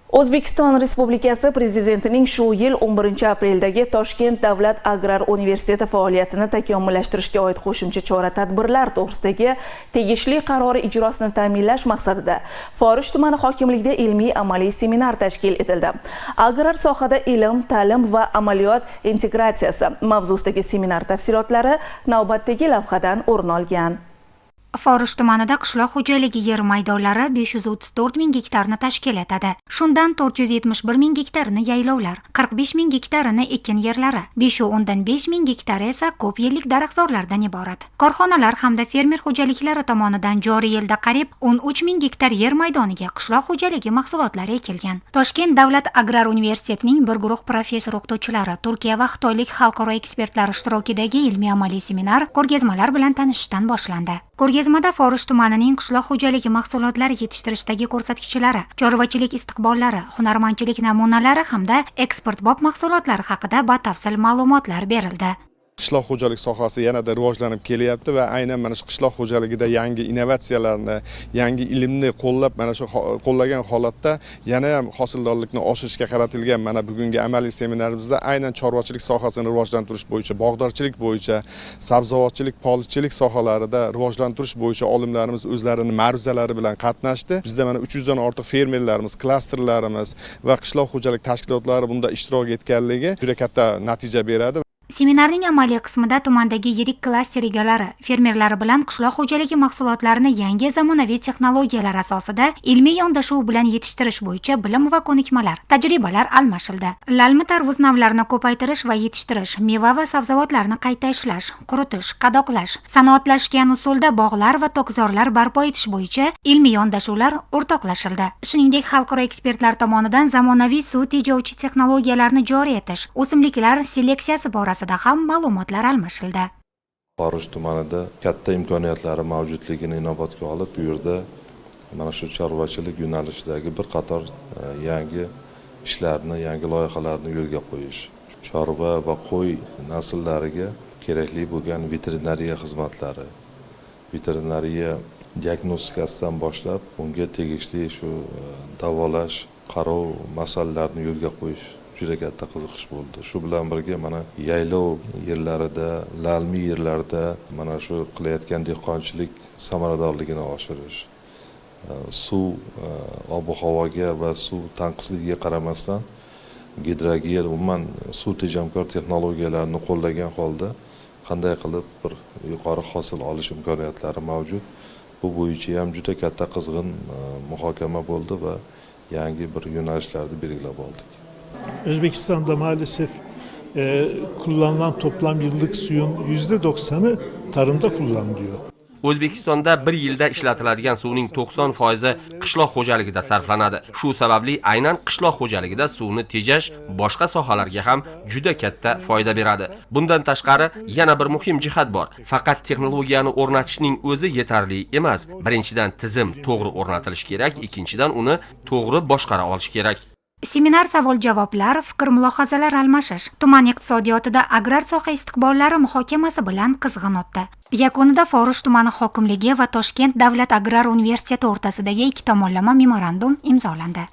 O'zbekiston Respublikasi Prezidentining shu yil 11-apreldagi Toshkent davlat agrar universiteti faoliyatini takomillashtirishga oid qo'shimcha chora-tadbirlar to'g'risidagi tegishli qarori ijrosini ta'minlash maqsadida Forish tumani hokimligida ilmiy-amaliy seminar tashkil etildi. Agrar sohada ilm, ta'lim va amaliyot integratsiyasi mavzusidagi seminar tafsilotlari navbatdagi lavhadan o'rin olgan. Forish tumanida qishloq xo'jaligi yer maydonlari 534 ming gektarni tashkil etadi. Shundan 471 ming gektarini yaylovlar, 45 ming gektarini ekin yerlari, 515 ming gektari esa ko'p yillik daraxtzorlardan iborat. Korxonalar hamda fermer xo'jaliklari tomonidan joriy yilda qariyb 13 ming gektar yer maydoniga qishloq xo'jaligi mahsulotlari ekilgan. Toshkent davlat agrar universitetining bir guruh professor-o'qituvchilari Turkiya va Xitoylik xalqaro ekspertlar ishtirokidagi ilmiy-amaliy seminar ko'rgazmalar bilan tanishishdan boshlandi. Ko'rgazmada Forish tumanining qishloq xo'jaligi mahsulotlari yetishtirishdagi ko'rsatkichlari, chorvachilik istiqbollari, hunarmandchilik namunalari hamda eksportbop mahsulotlari haqida batafsil ma'lumotlar berildi. Qishloq xo'jalik sohasi yanada rivojlanib kelyapti va aynan mana shu qishloq xo'jaligida yangi innovatsiyalarni, yangi ilmni qo'llab, mana shu qo'llagan holatda yana ham hosildorlikni oshirishga qaratilgan mana bugungi amaliy seminarimizda aynan chorvachilik sohasini rivojlantirish bo'yicha, bog'dorchilik bo'yicha, sabzavotchilik, polichilik sohalarida rivojlantirish bo'yicha olimlarimiz o'zlarining ma'ruzalari bilan qatnashdi. Bizda mana 300 dan ortiq fermerlarimiz, klasterlarimiz va qishloq xo'jalik tashkilotlari bunda ishtirok etganligi juda katta natija beradi. Seminarning amaliy qismida tumandagi yirik klaster egalari, fermerlari bilan qishloq xo'jaligi mahsulotlarini yangi zamonaviy texnologiyalar asosida ilmiy yondashuv bilan yetishtirish bo'yicha bilim va ko'nikmalar, tajribalar almashildi. Lalmi tarvuz navlarini ko'paytirish va yetishtirish, meva va sabzavotlarni qayta ishlash, quritish, qadoqlash, sanoatlashgan usulda bog'lar va tokzorlar barpo etish bo'yicha ilmiy yondashuvlar o'rtoqlashildi. Shuningdek, xalqaro ekspertlar tomonidan zamonaviy suv tejovchi texnologiyalarni joriy etish, o'simliklar seleksiyasi borasida ham ma'lumotlar almashildi. Forish tumanida katta imkoniyatlari mavjudligini inobatga olib, bu yerda mana shu chorvachilik yo'nalishidagi bir qator yangi ishlarni, yangi loyihalarni yo'lga qo'yish, chorva va qo'y nasllariga kerakli bo'lgan veterinariya xizmatlari, veterinariya diagnostikasidan boshlab, unga tegishli shu davolash, qarov masalalarini yo'lga qo'yish juda katta qiziqish bo'ldi. Shu bilan birga mana yaylov yerlarida, lalmi yerlarda mana shu qilayotgan dehqonchilik samaradorligini oshirish, suv ob-havoga va suv tanqisligiga qaramasdan gidrogel, umuman suv tejamkor texnologiyalarni qo'llagan holda qanday qilib bir yuqori hosil olish imkoniyatlari mavjud. Bu bo'yicha ham juda katta qizg'in muhokama bo'ldi va yangi bir yo'nalishlarni belgilab oldik. Özbekistan'da maalesef kullanılan toplam yıllık suyun %90'ı tarımda kullanılıyor. O'zbekistonda bir yilda ishlatiladigan suvning 90% qishloq xo'jaligida sarflanadi. Shu sababli aynan qishloq xo'jaligida suvni tejash boshqa sohalarga ham juda katta foyda beradi. Bundan tashqari yana bir muhim jihat bor. Faqat texnologiyani o'rnatishning o'zi yetarli emas. Birinchidan tizim to'g'ri o'rnatilishi kerak, ikkinchidan uni to'g'ri boshqara olish kerak. Seminar savol-javoblar, fikr-mulohazalar almashish, tuman iqtisodiyotida agrar soha istiqbollari muhokamasi bilan qizg'in o'tdi. Yakunida Forish tumani hokimligi va Toshkent davlat agrar universiteti o'rtasidagi ikki tomonlama memorandum imzolandi.